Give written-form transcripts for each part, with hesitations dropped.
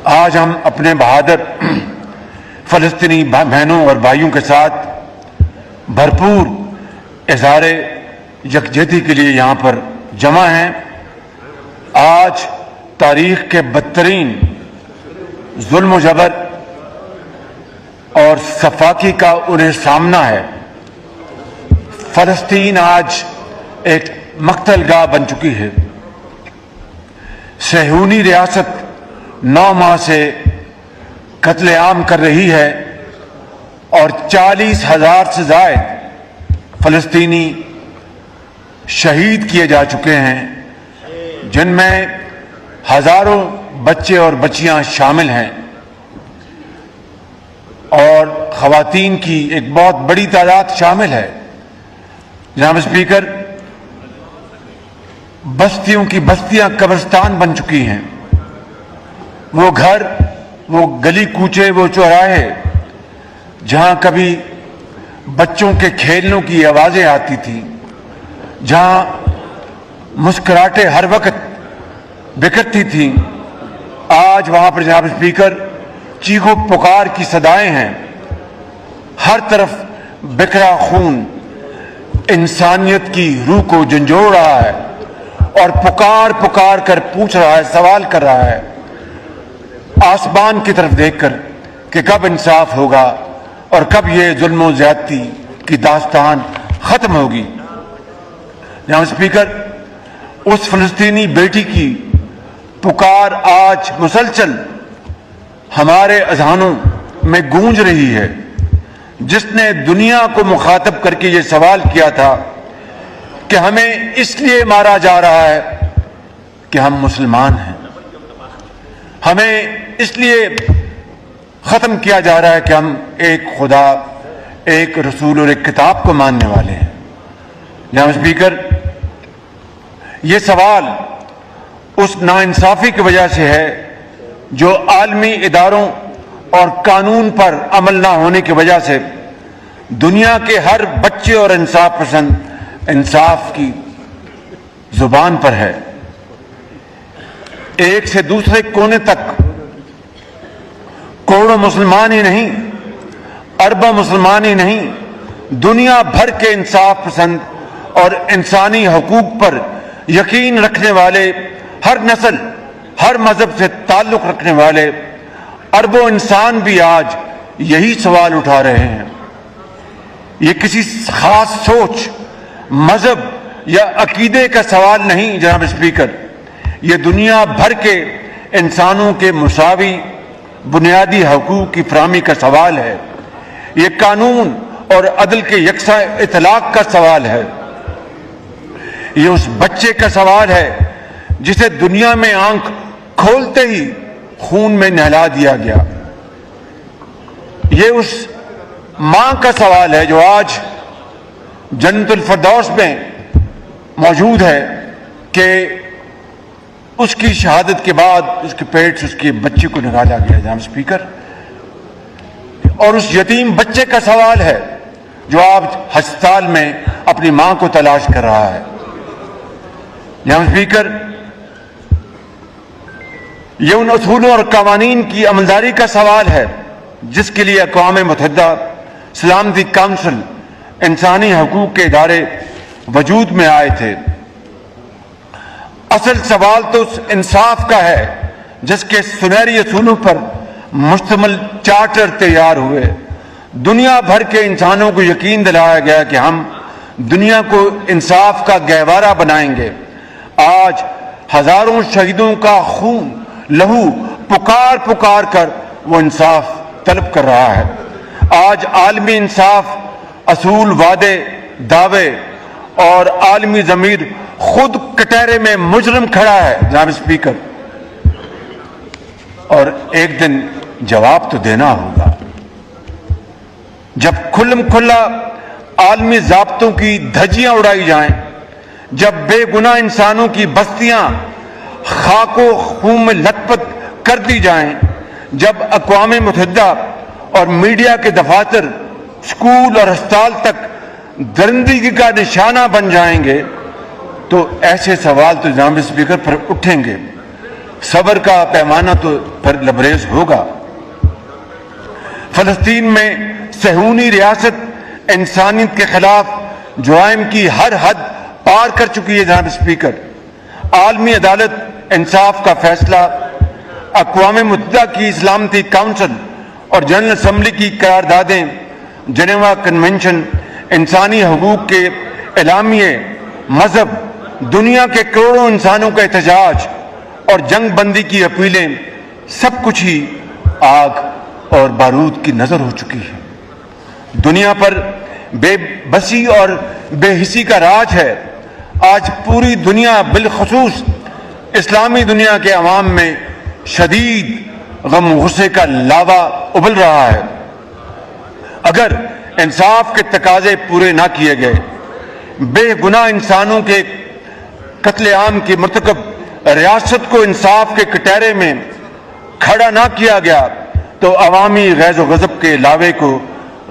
آج ہم اپنے بہادر فلسطینی بہنوں اور بھائیوں کے ساتھ بھرپور اظہار یکجہتی کے لیے یہاں پر جمع ہیں۔ آج تاریخ کے بدترین ظلم و جبر اور سفاکی کا انہیں سامنا ہے۔ فلسطین آج ایک مقتل گاہ بن چکی ہے۔ صہیونی ریاست 9 ماہ سے قتل عام کر رہی ہے اور 40,000 سے زائد فلسطینی شہید کیے جا چکے ہیں، جن میں ہزاروں بچے اور بچیاں شامل ہیں اور خواتین کی ایک بہت بڑی تعداد شامل ہے۔ جناب اسپیکر، بستیوں کی بستیاں قبرستان بن چکی ہیں۔ وہ گھر، وہ گلی کوچے، وہ چوراہے جہاں کبھی بچوں کے کھیلنے کی آوازیں آتی تھیں، جہاں مسکراہٹیں ہر وقت بکھرتی تھیں، آج وہاں پر جناب اسپیکر چیخ و پکار کی صدائیں ہیں۔ ہر طرف بکھرا خون انسانیت کی روح کو جھنجھوڑ رہا ہے اور پکار پکار کر پوچھ رہا ہے، سوال کر رہا ہے آسمان کی طرف دیکھ کر کہ کب انصاف ہوگا اور کب یہ ظلم و زیادتی کی داستان ختم ہوگی۔ جناب اسپیکر، اس فلسطینی بیٹی کی پکار آج مسلسل ہمارے اذہانوں میں گونج رہی ہے، جس نے دنیا کو مخاطب کر کے یہ سوال کیا تھا کہ ہمیں اس لیے مارا جا رہا ہے کہ ہم مسلمان ہیں، ہمیں اس لیے ختم کیا جا رہا ہے کہ ہم ایک خدا، ایک رسول اور ایک کتاب کو ماننے والے ہیں۔ جناب اسپیکر، یہ سوال اس ناانصافی کی وجہ سے ہے جو عالمی اداروں اور قانون پر عمل نہ ہونے کی وجہ سے دنیا کے ہر بچے اور انصاف پسند انصاف کی زبان پر ہے۔ ایک سے دوسرے کونے تک کروڑوں مسلمان ہی نہیں، اربوں مسلمان ہی نہیں، دنیا بھر کے انصاف پسند اور انسانی حقوق پر یقین رکھنے والے، ہر نسل، ہر مذہب سے تعلق رکھنے والے اربوں انسان بھی آج یہی سوال اٹھا رہے ہیں۔ یہ کسی خاص سوچ، مذہب یا عقیدے کا سوال نہیں جناب اسپیکر، یہ دنیا بھر کے انسانوں کے مساوی بنیادی حقوق کی فراہمی کا سوال ہے۔ یہ قانون اور عدل کے یکساں اطلاق کا سوال ہے۔ یہ اس بچے کا سوال ہے جسے دنیا میں آنکھ کھولتے ہی خون میں نہلا دیا گیا۔ یہ اس ماں کا سوال ہے جو آج جنت الفردوس میں موجود ہے کہ اس کی شہادت کے بعد اس کے پیٹ سے اس کے بچے کو نکالا گیا۔ جناب اسپیکر، اور اس یتیم بچے کا سوال ہے جو آج ہسپتال میں اپنی ماں کو تلاش کر رہا ہے۔ جناب اسپیکر، یہ ان اصولوں اور قوانین کی عملداری کا سوال ہے جس کے لیے اقوام متحدہ سلامتی کونسل، انسانی حقوق کے ادارے وجود میں آئے تھے۔ اصل سوال تو اس انصاف کا ہے جس کے سنہری اصولوں پر مشتمل چارٹر تیار ہوئے۔ دنیا بھر کے انسانوں کو یقین دلایا گیا کہ ہم دنیا کو انصاف کا گہوارہ بنائیں گے۔ آج ہزاروں شہیدوں کا خون، لہو پکار پکار کر وہ انصاف طلب کر رہا ہے۔ آج عالمی انصاف، اصول، وعدے، دعوے اور عالمی ضمیر خود کٹہرے میں مجرم کھڑا ہے جناب اسپیکر، اور ایک دن جواب تو دینا ہوگا۔ جب کھلم کھلا عالمی ضابطوں کی دھجیاں اڑائی جائیں، جب بے گناہ انسانوں کی بستیاں خاک و خون میں لت پت کر دی جائیں، جب اقوام متحدہ اور میڈیا کے دفاتر اسکول اور ہسپتال تک درندگی کا نشانہ بن جائیں گے تو ایسے سوال تو جناب اسپیکر پر اٹھیں گے۔ صبر کا پیمانہ تو پھر لبریز ہوگا۔ فلسطین میں صہیونی ریاست انسانیت کے خلاف جرائم کی ہر حد پار کر چکی ہے جناب اسپیکر۔ عالمی عدالت انصاف کا فیصلہ، اقوام متحدہ کی سلامتی کونسل اور جنرل اسمبلی کی قراردادیں، جنیوا کنونشن، انسانی حقوق کے اعلامیے، مذہب، دنیا کے کروڑوں انسانوں کا احتجاج اور جنگ بندی کی اپیلیں، سب کچھ ہی آگ اور بارود کی نظر ہو چکی ہے۔ دنیا پر بے بسی اور بے حسی کا راج ہے۔ آج پوری دنیا بالخصوص اسلامی دنیا کے عوام میں شدید غم و غصے کا لاوا ابل رہا ہے۔ اگر انصاف کے تقاضے پورے نہ کیے گئے، بے گناہ انسانوں کے قتل عام کی مرتکب ریاست کو انصاف کے کٹہرے میں کھڑا نہ کیا گیا تو عوامی غیظ و غضب کے لاوے کو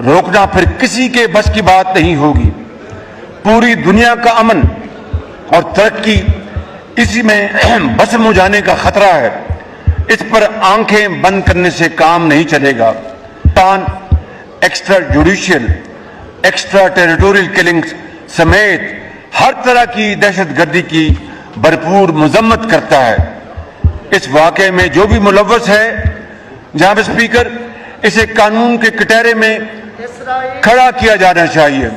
روکنا پھر کسی کے بس کی بات نہیں ہوگی۔ پوری دنیا کا امن اور ترقی اسی میں بسم ہو جانے کا خطرہ ہے۔ اس پر آنکھیں بند کرنے سے کام نہیں چلے گا۔ Extra judicial, extra territorial killings سمیت ہر طرح کی دہشت گردی کی بھرپور مذمت کرتا ہے۔ اس واقعے میں جو بھی ملوث ہے جناب اسپیکر، اسے قانون کے کٹہرے میں کھڑا کیا جانا چاہیے۔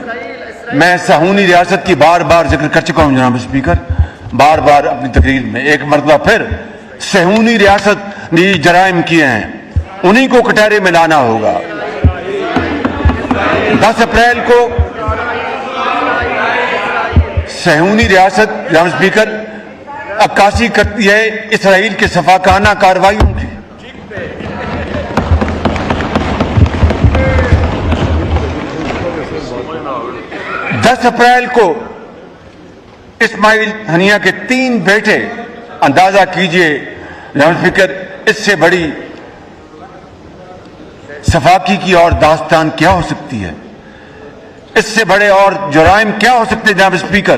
میں صہیونی ریاست کی بار بار ذکر کر چکا ہوں جناب اسپیکر، بار بار اپنی تقریر میں، ایک مرتبہ پھر صہیونی ریاست نے جرائم کیے ہیں، انہی کو کٹہرے میں لانا ہوگا۔ 10 اپریل کو صہیونی ریاست جناب اسپیکر عکاسی کرتی ہے اسرائیل کے سفاکانہ کارروائیوں کی۔ دس اپریل کو اسماعیل ہنیہ کے 3 بیٹے، اندازہ کیجئے جناب اسپیکر اس سے بڑی صفاقی کی اور داستان کیا ہو سکتی ہے؟ اس سے بڑے اور جرائم کیا ہو سکتے جناب اسپیکر؟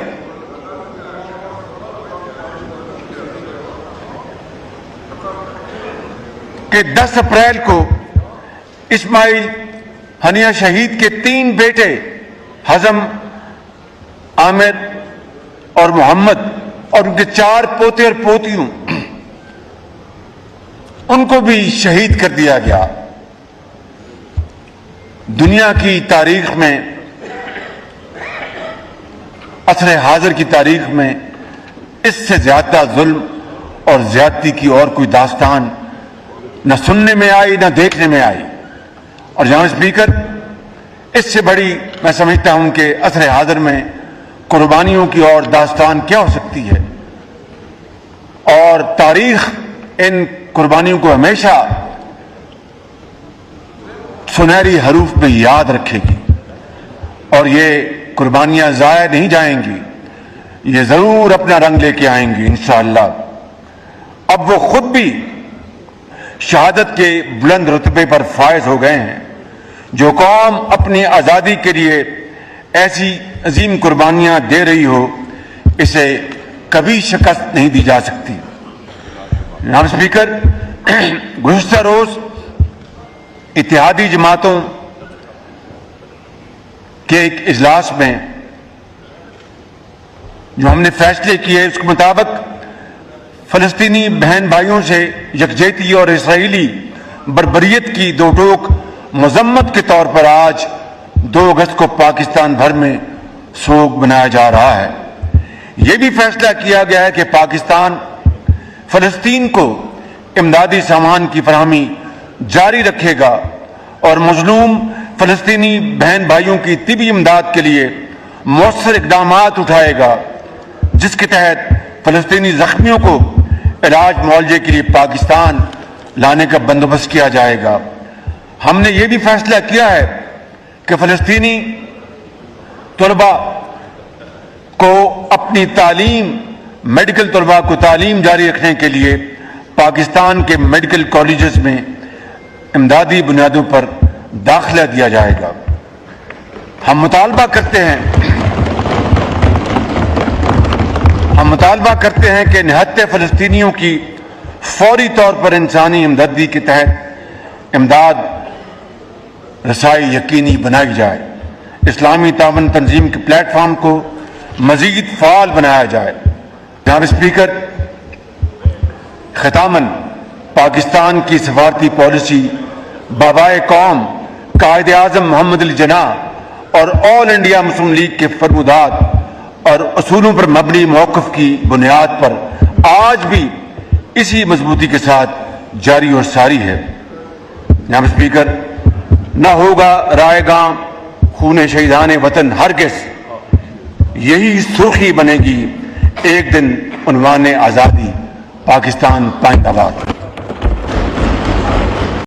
کہ 10 اپریل کو اسماعیل ہنیہ شہید کے 3 بیٹے حزم، عامر اور محمد اور ان کے 4 پوتے اور پوتیوں، ان کو بھی شہید کر دیا گیا۔ دنیا کی تاریخ میں، عصر حاضر کی تاریخ میں اس سے زیادہ ظلم اور زیادتی کی اور کوئی داستان نہ سننے میں آئی نہ دیکھنے میں آئی۔ اور جناب اسپیکر، اس سے بڑی میں سمجھتا ہوں کہ عصر حاضر میں قربانیوں کی اور داستان کیا ہو سکتی ہے، اور تاریخ ان قربانیوں کو ہمیشہ سنہری حروف میں یاد رکھے گی، اور یہ قربانیاں ضائع نہیں جائیں گی، یہ ضرور اپنا رنگ لے کے آئیں گی انشاءاللہ۔ اب وہ خود بھی شہادت کے بلند رتبے پر فائز ہو گئے ہیں۔ جو قوم اپنی آزادی کے لیے ایسی عظیم قربانیاں دے رہی ہو، اسے کبھی شکست نہیں دی جا سکتی۔ جناب اسپیکر، گزشتہ روز اتحادی جماعتوں کے ایک اجلاس میں جو ہم نے فیصلے کیے، اس کے مطابق فلسطینی بہن بھائیوں سے یکجہتی اور اسرائیلی بربریت کی دو ٹوک مذمت کے طور پر آج 2 اگست کو پاکستان بھر میں سوگ منایا جا رہا ہے۔ یہ بھی فیصلہ کیا گیا ہے کہ پاکستان فلسطین کو امدادی سامان کی فراہمی جاری رکھے گا اور مظلوم فلسطینی بہن بھائیوں کی طبی امداد کے لیے مؤثر اقدامات اٹھائے گا، جس کے تحت فلسطینی زخمیوں کو علاج معالجے کے لیے پاکستان لانے کا بندوبست کیا جائے گا۔ ہم نے یہ بھی فیصلہ کیا ہے کہ فلسطینی طلباء کو اپنی تعلیم، میڈیکل طلباء کو تعلیم جاری رکھنے کے لیے پاکستان کے میڈیکل کالجز میں امدادی بنیادوں پر داخلہ دیا جائے گا۔ ہم مطالبہ کرتے ہیں کہ نہتے فلسطینیوں کی فوری طور پر انسانی ہمدردی کے تحت امداد رسائی یقینی بنائی جائے. اسلامی تعاون تنظیم کے پلیٹ فارم کو مزید فعال بنایا جائے. جناب اسپیکر، ختاماً پاکستان کی سفارتی پالیسی بابائے قوم قائد اعظم محمد علی جناح اور آل انڈیا مسلم لیگ کے فرمودات اور اصولوں پر مبنی موقف کی بنیاد پر آج بھی اسی مضبوطی کے ساتھ جاری اور ساری ہے. جناب اسپیکر، نہ ہوگا رائے گاں خون شہیدان وطن ہرگز، یہی سرخی بنے گی ایک دن عنوان آزادی. پاکستان پائندہ باد.